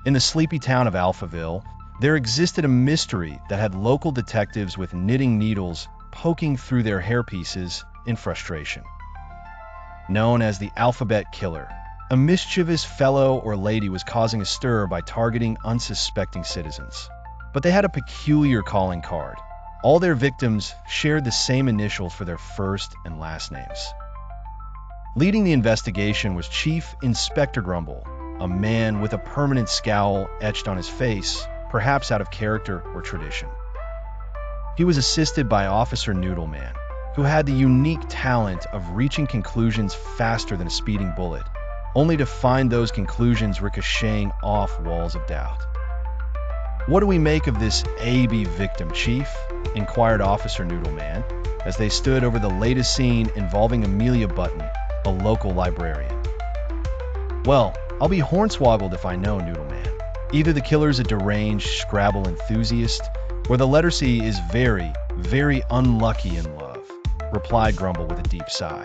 In the sleepy town of Alphaville, there existed a mystery that had local detectives with knitting needles poking through their hairpieces in frustration. Known as the Alphabet Killer, a mischievous fellow or lady was causing a stir by targeting unsuspecting citizens. But they had a peculiar calling card. All their victims shared the same initials for their first and last names. Leading the investigation was Chief Inspector Grumble, a man with a permanent scowl etched on his face, perhaps out of character or tradition. He was assisted by Officer Noodleman, who had the unique talent of reaching conclusions faster than a speeding bullet, only to find those conclusions ricocheting off walls of doubt. "What do we make of this AB victim, Chief?" inquired Officer Noodleman, as they stood over the latest scene involving Amelia Button, a local librarian. "Well, I'll be hornswoggled if I know, Noodleman. Either the killer's a deranged Scrabble enthusiast, or the letter C is very, very unlucky in love," replied Grumble with a deep sigh.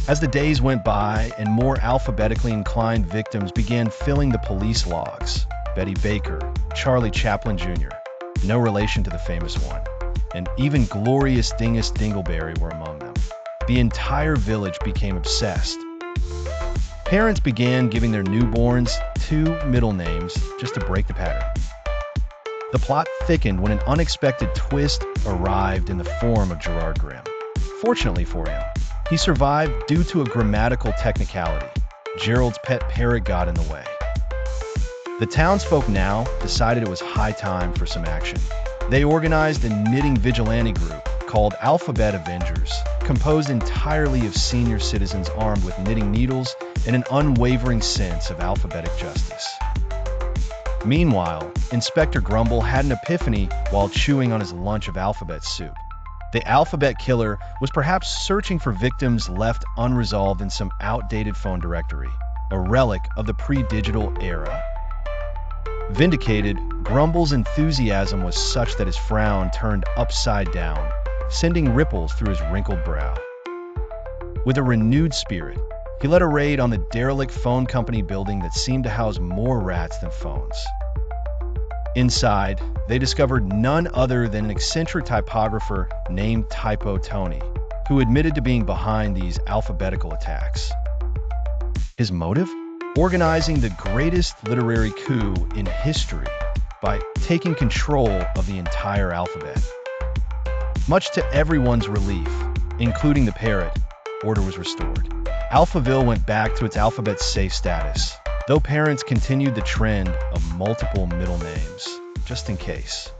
As the days went by and more alphabetically inclined victims began filling the police logs, Betty Baker, Charlie Chaplin Jr., no relation to the famous one, and even Glorious Dingus Dingleberry were among them. The entire village became obsessed. Parents began giving their newborns 2 middle names just to break the pattern. The plot thickened when an unexpected twist arrived in the form of Gerard Grimm. Fortunately for him, he survived due to a grammatical technicality. Gerald's pet parrot got in the way. The townsfolk now decided it was high time for some action. They organized a knitting vigilante group called Alphabet Avengers, composed entirely of senior citizens armed with knitting needles and an unwavering sense of alphabetic justice. Meanwhile, Inspector Grumble had an epiphany while chewing on his lunch of alphabet soup. The Alphabet Killer was perhaps searching for victims left unresolved in some outdated phone directory, a relic of the pre-digital era. Vindicated, Grumble's enthusiasm was such that his frown turned upside down, sending ripples through his wrinkled brow. With a renewed spirit, he led a raid on the derelict phone company building that seemed to house more rats than phones. Inside, they discovered none other than an eccentric typographer named Typo Tony, who admitted to being behind these alphabetical attacks. His motive? Organizing the greatest literary coup in history by taking control of the entire alphabet. Much to everyone's relief, including the parrot, order was restored. Alphaville went back to its alphabet safe status, though parents continued the trend of multiple middle names, just in case.